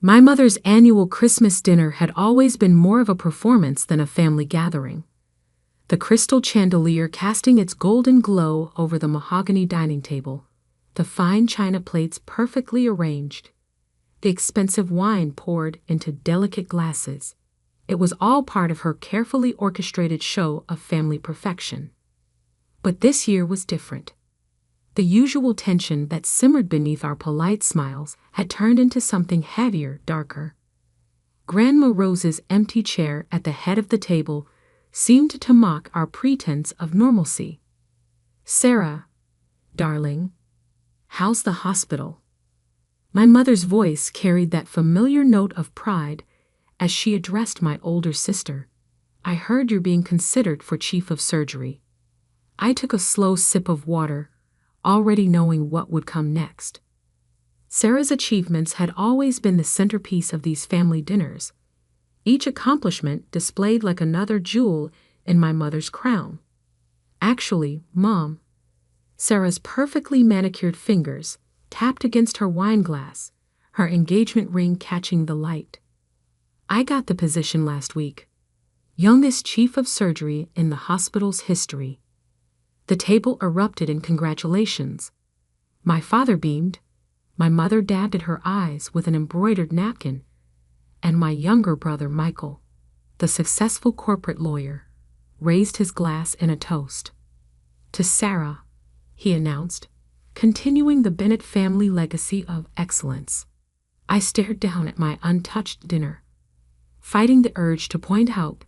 My mother's annual Christmas dinner had always been more of a performance than a family gathering. The crystal chandelier casting its golden glow over the mahogany dining table, the fine china plates perfectly arranged, the expensive wine poured into delicate glasses. It was all part of her carefully orchestrated show of family perfection. But this year was different. The usual tension that simmered beneath our polite smiles had turned into something heavier, darker. Grandma Rose's empty chair at the head of the table seemed to mock our pretense of normalcy. "Sarah, darling, how's the hospital?" My mother's voice carried that familiar note of pride as she addressed my older sister. "I heard you're being considered for chief of surgery." I took a slow sip of water, already knowing what would come next. Sarah's achievements had always been the centerpiece of these family dinners, each accomplishment displayed like another jewel in my mother's crown. "Actually, Mom," Sarah's perfectly manicured fingers tapped against her wine glass, her engagement ring catching the light. "I got the position last week. Youngest chief of surgery in the hospital's history." The table erupted in congratulations. My father beamed, my mother dabbed at her eyes with an embroidered napkin, and my younger brother Michael, the successful corporate lawyer, raised his glass in a toast. "To Sarah," he announced, continuing the Bennett family legacy of excellence. I stared down at my untouched dinner, fighting the urge to point out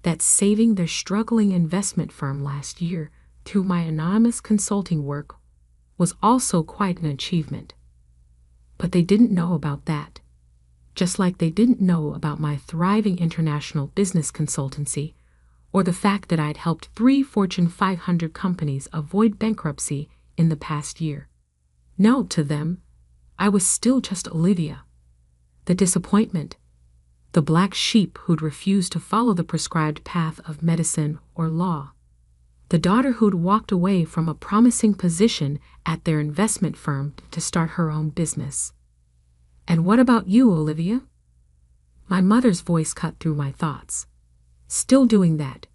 that saving their struggling investment firm last year through my anonymous consulting work was also quite an achievement. But they didn't know about that, just like they didn't know about my thriving international business consultancy or the fact that I'd helped 3 Fortune 500 companies avoid bankruptcy in the past year. No, to them, I was still just Olivia, the disappointment, the black sheep who'd refused to follow the prescribed path of medicine or law, the daughter who'd walked away from a promising position at their investment firm to start her own business. "And what about you, Olivia?" My mother's voice cut through my thoughts. "Still doing that.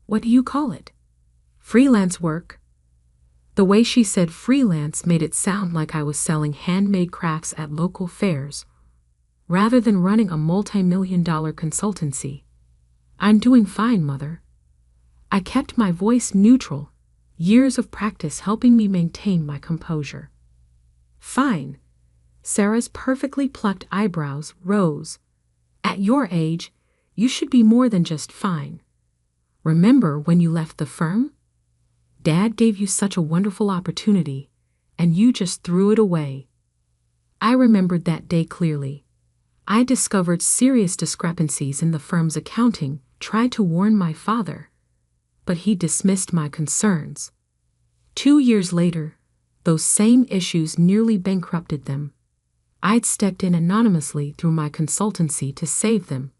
What do you call it? Freelance work?" The way she said freelance made it sound like I was selling handmade crafts at local fairs, rather than running a multi-million-dollar consultancy. "I'm doing fine, Mother." I kept my voice neutral, years of practice helping me maintain my composure. "Fine." Sarah's perfectly plucked eyebrows rose. "At your age, you should be more than just fine. Remember when you left the firm? Dad gave you such a wonderful opportunity, and you just threw it away." I remembered that day clearly. I discovered serious discrepancies in the firm's accounting, tried to warn my father, but he dismissed my concerns. 2 years later, those same issues nearly bankrupted them. I'd stepped in anonymously through my consultancy to save them,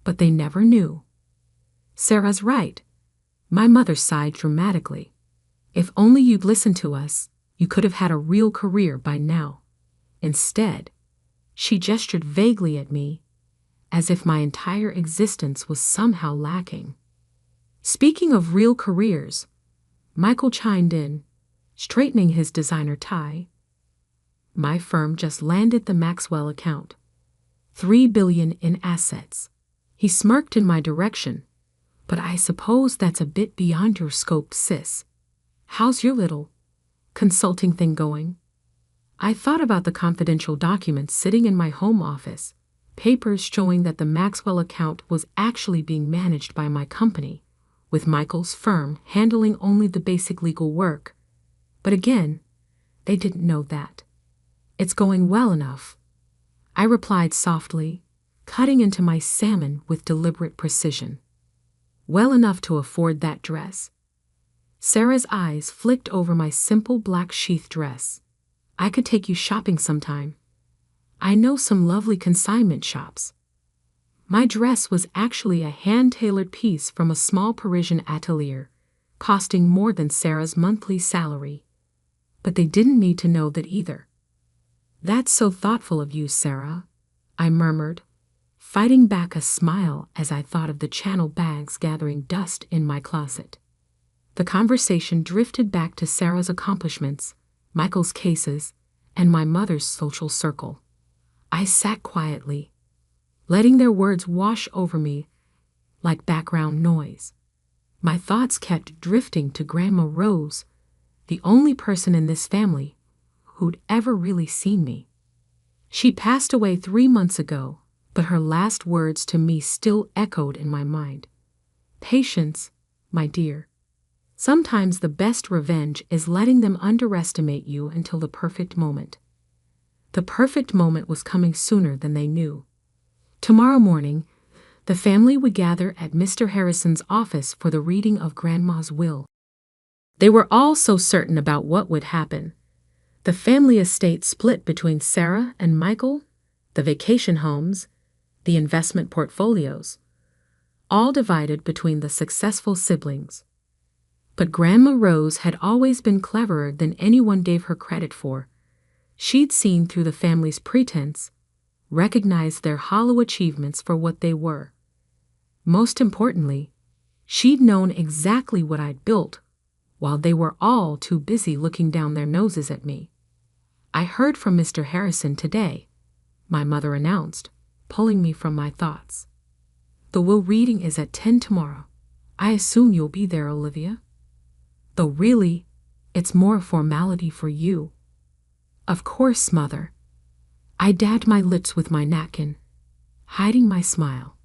but they never knew. "Sarah's right," my mother sighed dramatically. "If only you'd listened to us, you could have had a real career by now. Instead," she gestured vaguely at me, as if my entire existence was somehow lacking. Speaking of real careers, Michael chimed in, straightening his designer tie. "My firm just landed the Maxwell account. $3 billion in assets." He smirked in my direction. "But I suppose that's a bit beyond your scope, sis. How's your little consulting thing going?" I thought about the confidential documents sitting in my home office, papers showing that the Maxwell account was actually being managed by my company, with Michael's firm handling only the basic legal work. But again, they didn't know that. "It's going well enough," I replied softly, cutting into my salmon with deliberate precision. "Well enough to afford that dress." Sarah's eyes flicked over my simple black sheath dress. "I could take you shopping sometime. I know some lovely consignment shops." My dress was actually a hand-tailored piece from a small Parisian atelier, costing more than Sarah's monthly salary. But they didn't need to know that either. "That's so thoughtful of you, Sarah," I murmured, fighting back a smile as I thought of the Channel bags gathering dust in my closet. The conversation drifted back to Sarah's accomplishments, Michael's cases, and my mother's social circle. I sat quietly, letting their words wash over me like background noise. My thoughts kept drifting to Grandma Rose, the only person in this family who'd ever really seen me. She passed away 3 months ago, but her last words to me still echoed in my mind. Patience, my dear. Sometimes the best revenge is letting them underestimate you until the perfect moment. The perfect moment was coming sooner than they knew. Tomorrow morning, the family would gather at Mr. Harrison's office for the reading of Grandma's will. They were all so certain about what would happen. The family estate split between Sarah and Michael, the vacation homes, the investment portfolios, all divided between the successful siblings. But Grandma Rose had always been cleverer than anyone gave her credit for. She'd seen through the family's pretense, recognized their hollow achievements for what they were. Most importantly, she'd known exactly what I'd built, while they were all too busy looking down their noses at me. I heard from Mr. Harrison today, my mother announced, pulling me from my thoughts. The will reading is at 10 tomorrow. I assume you'll be there, Olivia? Though really, it's more a formality for you. Of course, Mother. I dabbed my lips with my napkin, hiding my smile.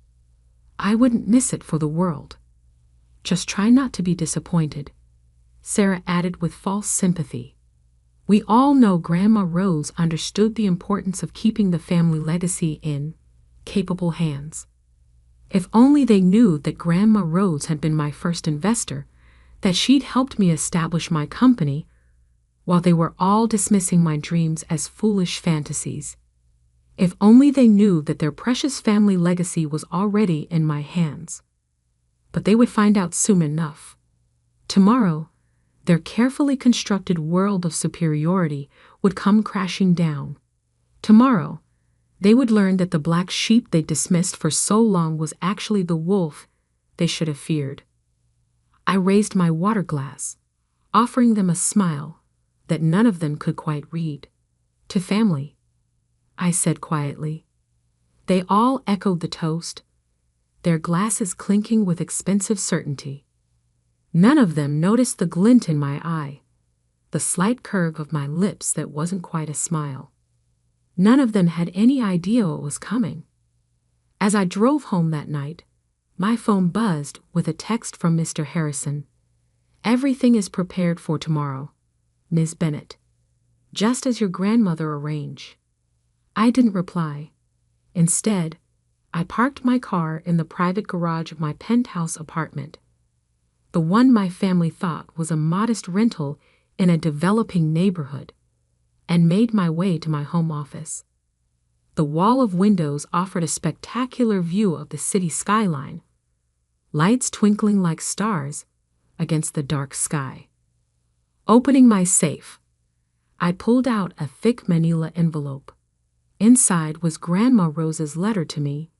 I wouldn't miss it for the world. Just try not to be disappointed, Sarah added with false sympathy. We all know Grandma Rose understood the importance of keeping the family legacy in capable hands. If only they knew that Grandma Rose had been my first investor, that she'd helped me establish my company, while they were all dismissing my dreams as foolish fantasies. If only they knew that their precious family legacy was already in my hands. But they would find out soon enough. Tomorrow, their carefully constructed world of superiority would come crashing down. Tomorrow, they would learn that the black sheep they dismissed for so long was actually the wolf they should have feared. I raised my water glass, offering them a smile that none of them could quite read. To family, I said quietly. They all echoed the toast, their glasses clinking with expensive certainty. None of them noticed the glint in my eye, the slight curve of my lips that wasn't quite a smile. None of them had any idea what was coming. As I drove home that night, my phone buzzed with a text from Mr. Harrison. Everything is prepared for tomorrow, Ms. Bennett, just as your grandmother arranged. I didn't reply. Instead, I parked my car in the private garage of my penthouse apartment, the one my family thought was a modest rental in a developing neighborhood, and made my way to my home office. The wall of windows offered a spectacular view of the city skyline, lights twinkling like stars against the dark sky. Opening my safe, I pulled out a thick manila envelope. Inside was Grandma Rose's letter to me,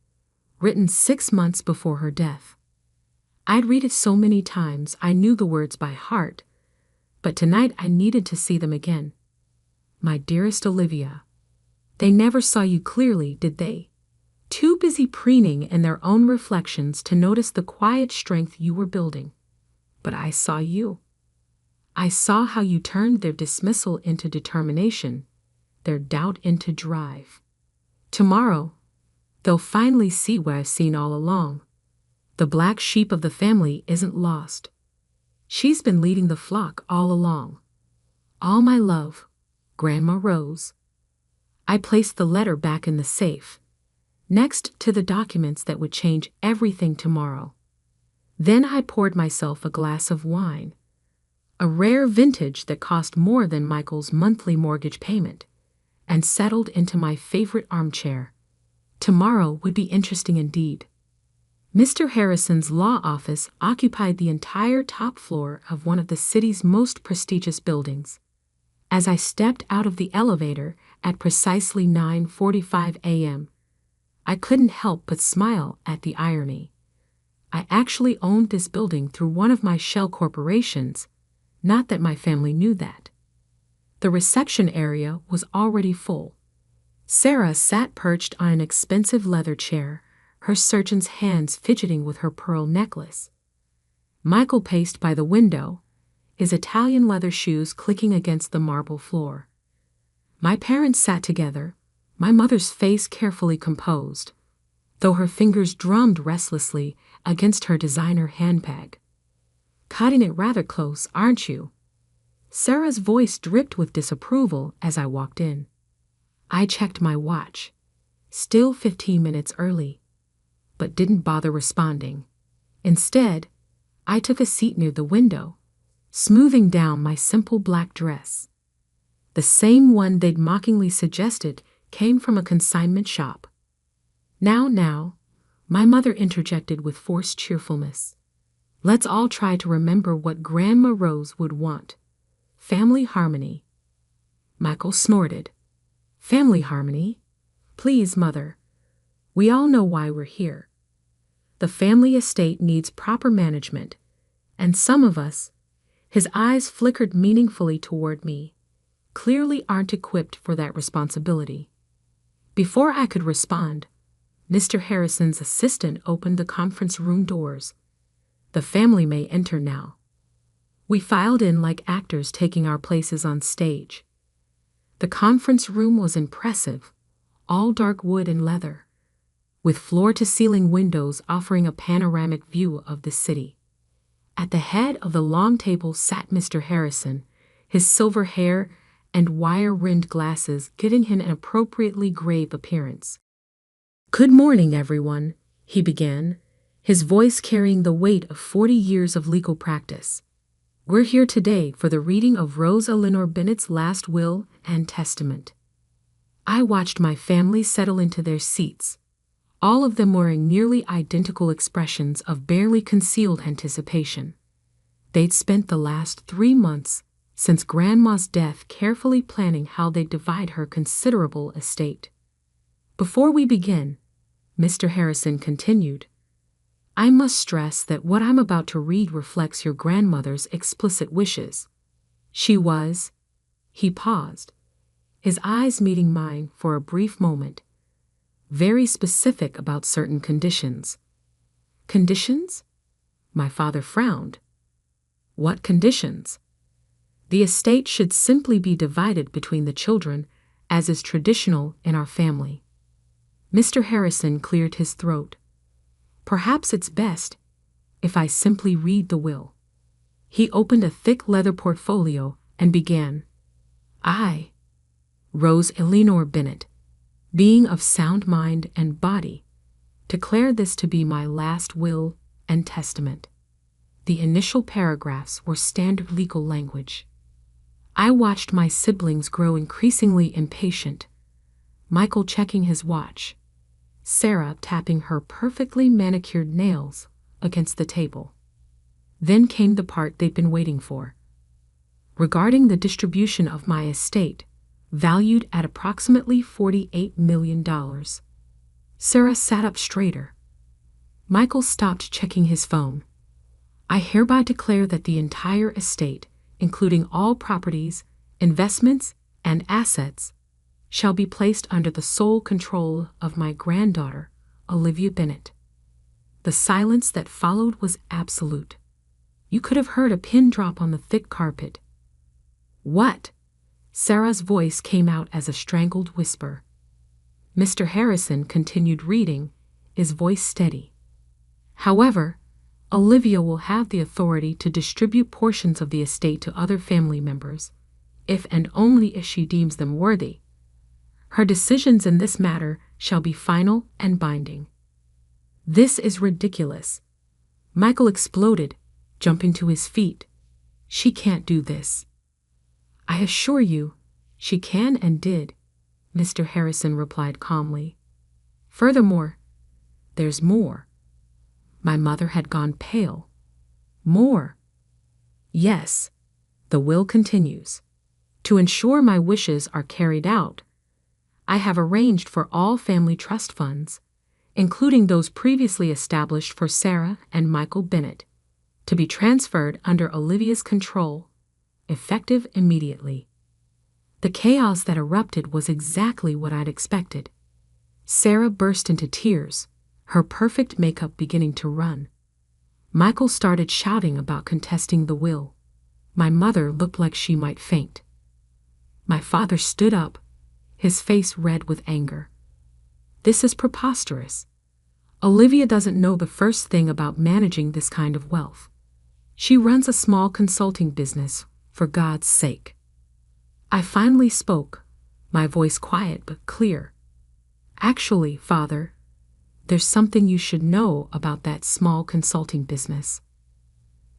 written 6 months before her death. I'd read it so many times I knew the words by heart, but tonight I needed to see them again. My dearest Olivia, they never saw you clearly, did they? Too busy preening in their own reflections to notice the quiet strength you were building. But I saw you. I saw how you turned their dismissal into determination, their doubt into drive. Tomorrow, they'll finally see what I've seen all along. The black sheep of the family isn't lost. She's been leading the flock all along. All my love, Grandma Rose. I placed the letter back in the safe, next to the documents that would change everything tomorrow. Then I poured myself a glass of wine, a rare vintage that cost more than Michael's monthly mortgage payment, and settled into my favorite armchair. Tomorrow would be interesting indeed. Mr. Harrison's law office occupied the entire top floor of one of the city's most prestigious buildings. As I stepped out of the elevator at precisely 9:45 a.m., I couldn't help but smile at the irony. I actually owned this building through one of my shell corporations, not that my family knew that. The reception area was already full. Sarah sat perched on an expensive leather chair, her surgeon's hands fidgeting with her pearl necklace. Michael paced by the window, his Italian leather shoes clicking against the marble floor. My parents sat together, my mother's face carefully composed, though her fingers drummed restlessly against her designer handbag. "Cutting it rather close, aren't you?" Sarah's voice dripped with disapproval as I walked in. I checked my watch. Still 15 minutes early, but didn't bother responding. Instead, I took a seat near the window, smoothing down my simple black dress. The same one they'd mockingly suggested came from a consignment shop. Now, my mother interjected with forced cheerfulness. "Let's all try to remember what Grandma Rose would want. Family harmony." Michael snorted. "Family harmony? Please, Mother. We all know why we're here. The family estate needs proper management, and some of us," his eyes flickered meaningfully toward me, "clearly aren't equipped for that responsibility." Before I could respond, Mr. Harrison's assistant opened the conference room doors. "The family may enter now." We filed in like actors taking our places on stage. The conference room was impressive, all dark wood and leather, with floor-to-ceiling windows offering a panoramic view of the city. At the head of the long table sat Mr. Harrison, his silver hair and wire-rimmed glasses giving him an appropriately grave appearance. "Good morning, everyone," he began, his voice carrying the weight of 40 years of legal practice. "We're here today for the reading of Rose Eleanor Bennett's last will and testament." I watched my family settle into their seats, all of them wearing nearly identical expressions of barely concealed anticipation. They'd spent the last 3 months since Grandma's death carefully planning how they'd divide her considerable estate. "Before we begin," Mr. Harrison continued, "I must stress that what I'm about to read reflects your grandmother's explicit wishes. She was—" He paused, his eyes meeting mine for a brief moment, "very specific about certain conditions." "Conditions?" My father frowned. "What conditions?" "The estate should simply be divided between the children, as is traditional in our family." Mr. Harrison cleared his throat. "Perhaps it's best if I simply read the will." He opened a thick leather portfolio and began. "I, Rose Eleanor Bennett, being of sound mind and body, declare this to be my last will and testament." The initial paragraphs were standard legal language. I watched my siblings grow increasingly impatient, Michael checking his watch, Sarah tapping her perfectly manicured nails against the table. Then came the part they'd been waiting for. "Regarding the distribution of my estate, valued at approximately $48 million. Sarah sat up straighter. Michael stopped checking his phone. "I hereby declare that the entire estate, including all properties, investments, and assets, shall be placed under the sole control of my granddaughter, Olivia Bennett." The silence that followed was absolute. You could have heard a pin drop on the thick carpet. "What?" Sarah's voice came out as a strangled whisper. Mr. Harrison continued reading, his voice steady. "However, Olivia will have the authority to distribute portions of the estate to other family members, if and only if she deems them worthy. Her decisions in this matter shall be final and binding." "This is ridiculous," Michael exploded, jumping to his feet. "She can't do this." "I assure you, she can and did," Mr. Harrison replied calmly. "Furthermore, there's more." My mother had gone pale. "More?" "Yes," the will continues. "To ensure my wishes are carried out, I have arranged for all family trust funds, including those previously established for Sarah and Michael Bennett, to be transferred under Olivia's control, effective immediately. The chaos that erupted was exactly what I'd expected. Sarah burst into tears, her perfect makeup beginning to run. Michael started shouting about contesting the will. My mother looked like she might faint. My father stood up, his face red with anger. This is preposterous. Olivia doesn't know the first thing about managing this kind of wealth. She runs a small consulting business, for God's sake. I finally spoke, my voice quiet but clear. Actually, Father, there's something you should know about that small consulting business.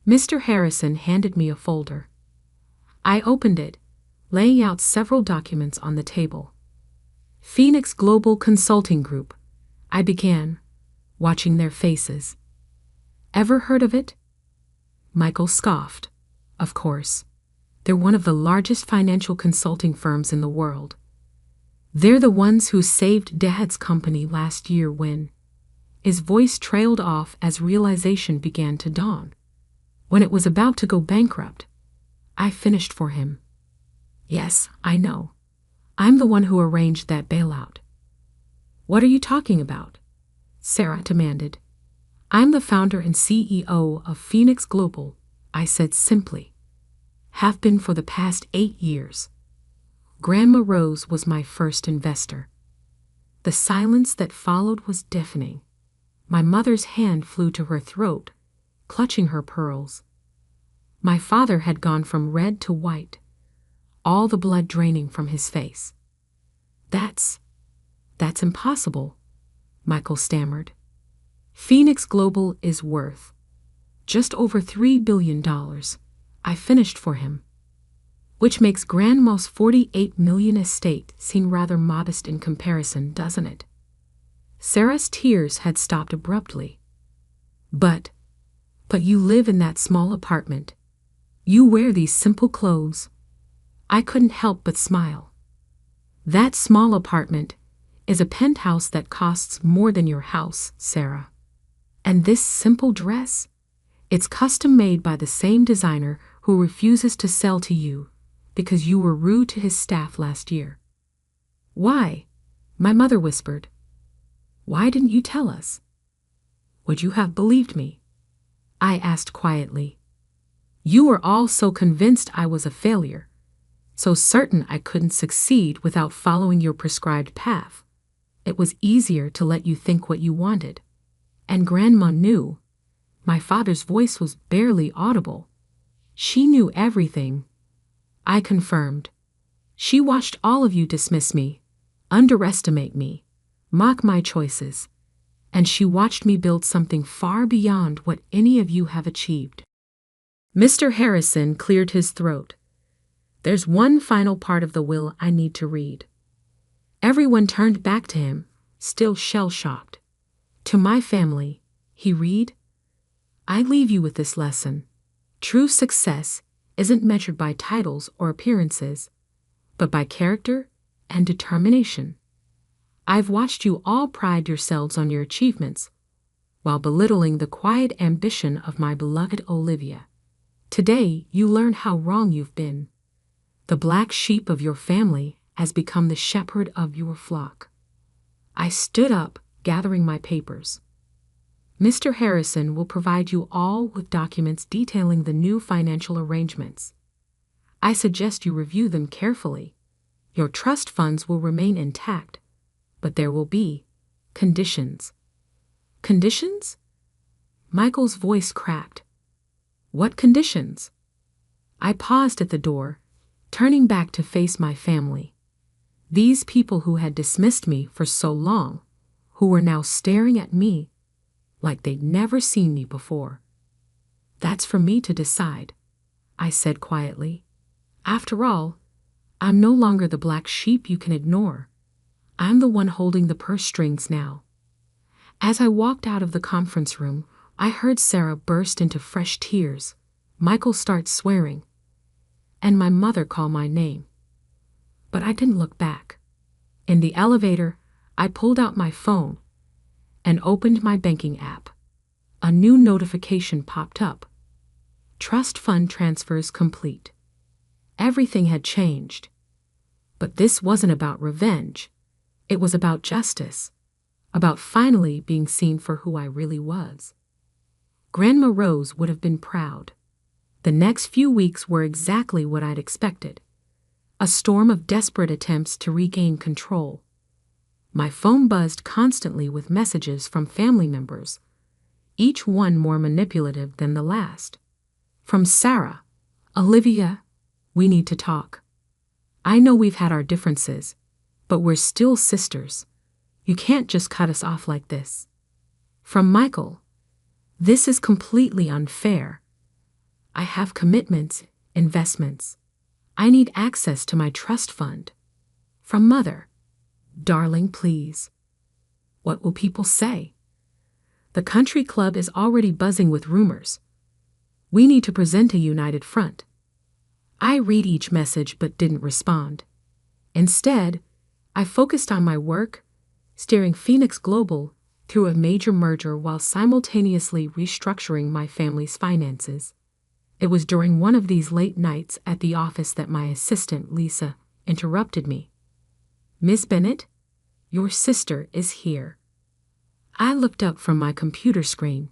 Mr. Harrison handed me a folder. I opened it, laying out several documents on the table. Phoenix Global Consulting Group, I began, watching their faces. Ever heard of it? Michael scoffed. Of course. They're one of the largest financial consulting firms in the world. They're the ones who saved Dad's company last year when... His voice trailed off as realization began to dawn. When it was about to go bankrupt, I finished for him. Yes, I know. I'm the one who arranged that bailout. What are you talking about? Sarah demanded. I'm the founder and CEO of Phoenix Global, I said simply. Have been for the past 8 years. Grandma Rose was my first investor. The silence that followed was deafening. My mother's hand flew to her throat, clutching her pearls. My father had gone from red to white, all the blood draining from his face. That's impossible, Michael stammered. Phoenix Global is worth just over $3 billion. I finished for him. Which makes Grandma's $48 million estate seem rather modest in comparison, doesn't it? Sarah's tears had stopped abruptly. But you live in that small apartment. You wear these simple clothes. I couldn't help but smile. That small apartment is a penthouse that costs more than your house, Sarah. And this simple dress? It's custom made by the same designer who refuses to sell to you because you were rude to his staff last year. Why? My mother whispered. Why didn't you tell us? Would you have believed me? I asked quietly. You were all so convinced I was a failure, so certain I couldn't succeed without following your prescribed path. It was easier to let you think what you wanted. And Grandma knew. My father's voice was barely audible. She knew everything. I confirmed. She watched all of you dismiss me, underestimate me, mock my choices, and she watched me build something far beyond what any of you have achieved. Mr. Harrison cleared his throat. There's one final part of the will I need to read. Everyone turned back to him, still shell-shocked. To my family, he read, I leave you with this lesson. True success isn't measured by titles or appearances, but by character and determination. I've watched you all pride yourselves on your achievements, while belittling the quiet ambition of my beloved Olivia. Today, you learn how wrong you've been. The black sheep of your family has become the shepherd of your flock. I stood up, gathering my papers. Mr. Harrison will provide you all with documents detailing the new financial arrangements. I suggest you review them carefully. Your trust funds will remain intact, but there will be conditions. Conditions? Michael's voice cracked. What conditions? I paused at the door, turning back to face my family. These people who had dismissed me for so long, who were now staring at me like they'd never seen me before. That's for me to decide, I said quietly. After all, I'm no longer the black sheep you can ignore. I'm the one holding the purse strings now. As I walked out of the conference room, I heard Sarah burst into fresh tears, Michael start swearing, and my mother call my name. But I didn't look back. In the elevator, I pulled out my phone and opened my banking app. A new notification popped up. Trust fund transfers complete. Everything had changed. But this wasn't about revenge. It was about justice. About finally being seen for who I really was. Grandma Rose would have been proud. The next few weeks were exactly what I'd expected. A storm of desperate attempts to regain control. My phone buzzed constantly with messages from family members, each one more manipulative than the last. From Sarah, "Olivia, we need to talk. I know we've had our differences, but we're still sisters. You can't just cut us off like this." From Michael, "This is completely unfair. I have commitments, investments. I need access to my trust fund." From Mother, "Darling, please. What will people say? The country club is already buzzing with rumors. We need to present a united front." I read each message but didn't respond. Instead, I focused on my work, steering Phoenix Global through a major merger while simultaneously restructuring my family's finances. It was during one of these late nights at the office that my assistant, Lisa, interrupted me. "Miss Bennett, your sister is here." I looked up from my computer screen.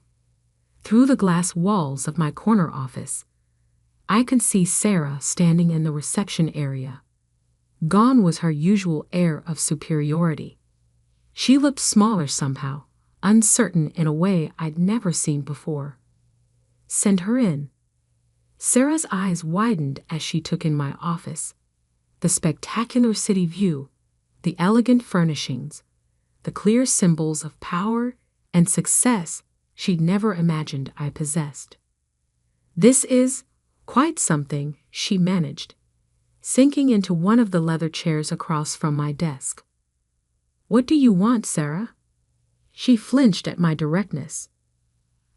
Through the glass walls of my corner office, I could see Sarah standing in the reception area. Gone was her usual air of superiority. She looked smaller somehow, uncertain in a way I'd never seen before. "Send her in." Sarah's eyes widened as she took in my office. The spectacular city view, the elegant furnishings, the clear symbols of power and success she'd never imagined I possessed. "This is quite something," she managed, sinking into one of the leather chairs across from my desk. "What do you want, Sarah?" She flinched at my directness.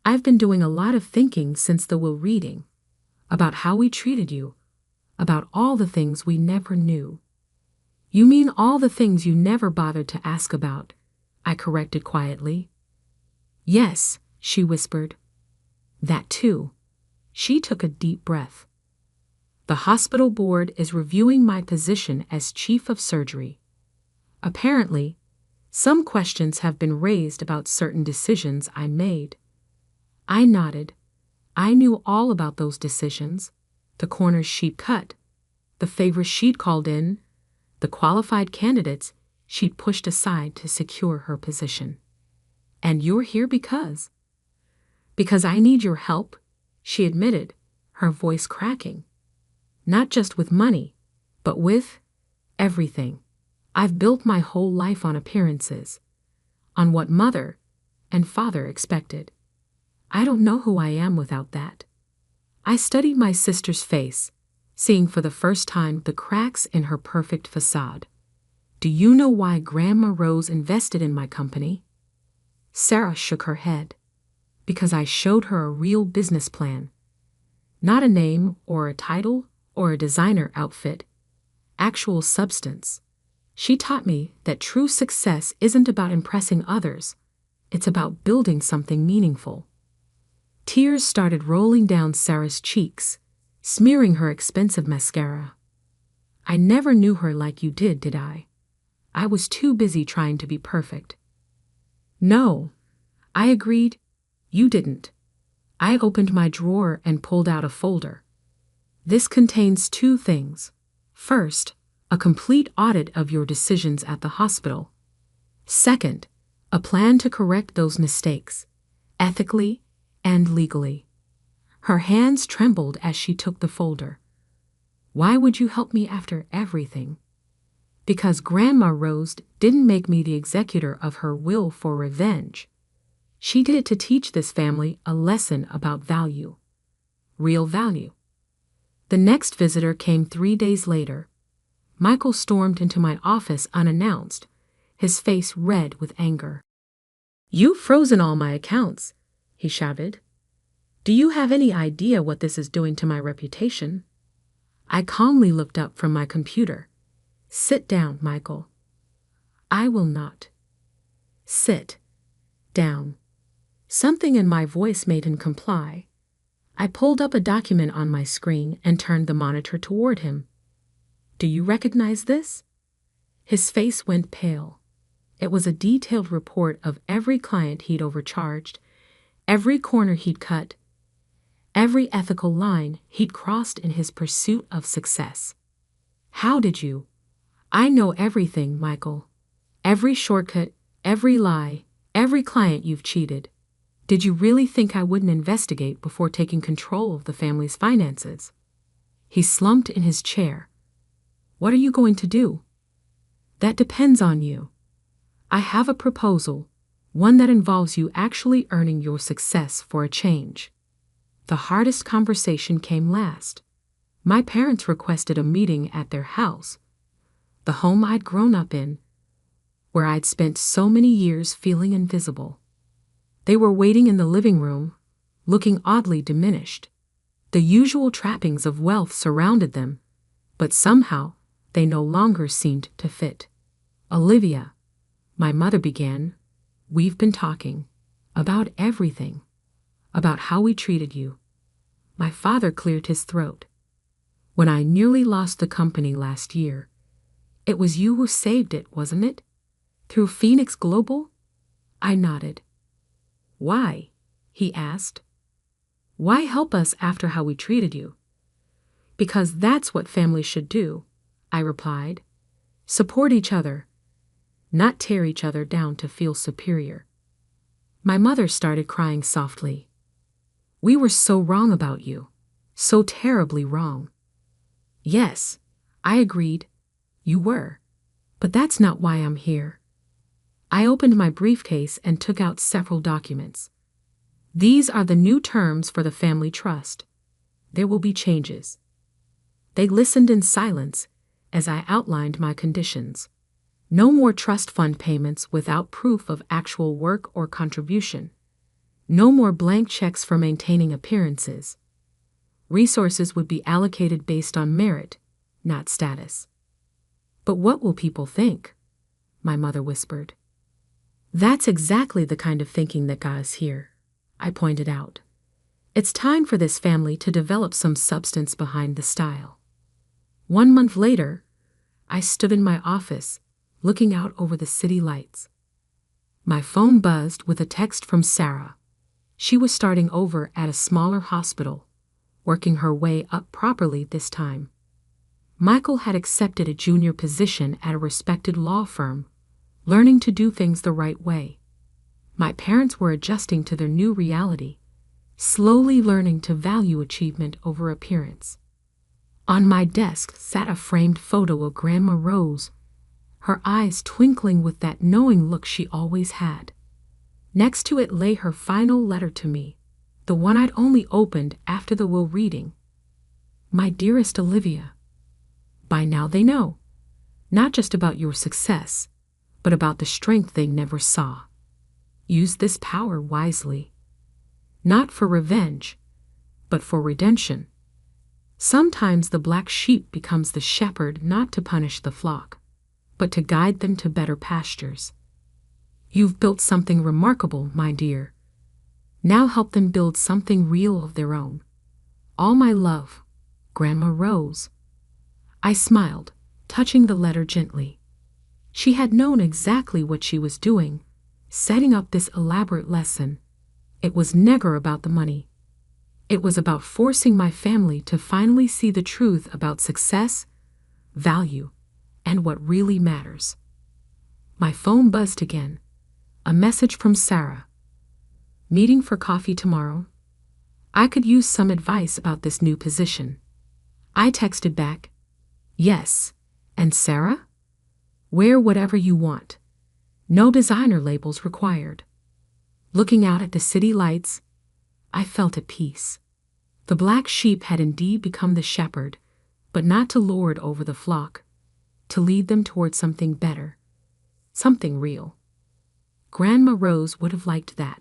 "I've been doing a lot of thinking since the will reading, about how we treated you, about all the things we never knew." "You mean all the things you never bothered to ask about," I corrected quietly. "Yes," she whispered. "That too." She took a deep breath. "The hospital board is reviewing my position as chief of surgery. Apparently, some questions have been raised about certain decisions I made." I nodded. I knew all about those decisions, the corners she'd cut, the favors she'd called in, the qualified candidates she'd pushed aside to secure her position. "And you're here because?" "Because I need your help," she admitted, her voice cracking. "Not just with money, but with everything. I've built my whole life on appearances, on what Mother and Father expected. I don't know who I am without that." I studied my sister's face, seeing for the first time the cracks in her perfect facade. "Do you know why Grandma Rose invested in my company?" Sarah shook her head. "Because I showed her a real business plan. Not a name or a title or a designer outfit. Actual substance. She taught me that true success isn't about impressing others. It's about building something meaningful." Tears started rolling down Sarah's cheeks, smearing her expensive mascara. "I never knew her like you did I? I was too busy trying to be perfect." "No," I agreed. "You didn't." I opened my drawer and pulled out a folder. "This contains two things. First, a complete audit of your decisions at the hospital. Second, a plan to correct those mistakes, ethically and legally." Her hands trembled as she took the folder. "Why would you help me after everything?" "Because Grandma Rose didn't make me the executor of her will for revenge. She did it to teach this family a lesson about value. Real value." The next visitor came 3 days later. Michael stormed into my office unannounced, his face red with anger. "You've frozen all my accounts," he shouted. "Do you have any idea what this is doing to my reputation?" I calmly looked up from my computer. "Sit down, Michael." "I will not." "Sit." Down. Something in my voice made him comply. I pulled up a document on my screen and turned the monitor toward him. Do you recognize this? His face went pale. It was a detailed report of every client he'd overcharged, every corner he'd cut, every ethical line he'd crossed in his pursuit of success. How did you? I know everything, Michael. Every shortcut, every lie, every client you've cheated. Did you really think I wouldn't investigate before taking control of the family's finances? He slumped in his chair. What are you going to do? That depends on you. I have a proposal, one that involves you actually earning your success for a change. The hardest conversation came last. My parents requested a meeting at their house, the home I'd grown up in, where I'd spent so many years feeling invisible. They were waiting in the living room, looking oddly diminished. The usual trappings of wealth surrounded them, but somehow they no longer seemed to fit. Olivia, my mother began, we've been talking about everything, about how we treated you. My father cleared his throat. When I nearly lost the company last year, it was you who saved it, wasn't it? Through Phoenix Global? I nodded. Why? He asked. Why help us after how we treated you? Because that's what families should do, I replied. Support each other, not tear each other down to feel superior. My mother started crying softly. We were so wrong about you, so terribly wrong. Yes, I agreed, you were, but that's not why I'm here. I opened my briefcase and took out several documents. These are the new terms for the family trust. There will be changes. They listened in silence as I outlined my conditions. No more trust fund payments without proof of actual work or contribution. No more blank checks for maintaining appearances. Resources would be allocated based on merit, not status. But what will people think? My mother whispered. That's exactly the kind of thinking that got us here, I pointed out. It's time for this family to develop some substance behind the style. 1 month later, I stood in my office, looking out over the city lights. My phone buzzed with a text from Sarah. She was starting over at a smaller hospital, working her way up properly this time. Michael had accepted a junior position at a respected law firm, learning to do things the right way. My parents were adjusting to their new reality, slowly learning to value achievement over appearance. On my desk sat a framed photo of Grandma Rose, her eyes twinkling with that knowing look she always had. Next to it lay her final letter to me, the one I'd only opened after the will reading. My dearest Olivia, by now they know, not just about your success, but about the strength they never saw. Use this power wisely. Not for revenge, but for redemption. Sometimes the black sheep becomes the shepherd not to punish the flock, but to guide them to better pastures. You've built something remarkable, my dear. Now help them build something real of their own. All my love, Grandma Rose. I smiled, touching the letter gently. She had known exactly what she was doing, setting up this elaborate lesson. It was never about the money. It was about forcing my family to finally see the truth about success, value, and what really matters. My phone buzzed again. A message from Sarah. Meeting for coffee tomorrow? I could use some advice about this new position. I texted back, yes. And Sarah? Wear whatever you want. No designer labels required. Looking out at the city lights, I felt at peace. The black sheep had indeed become the shepherd, but not to lord over the flock, to lead them toward something better, something real. Grandma Rose would have liked that.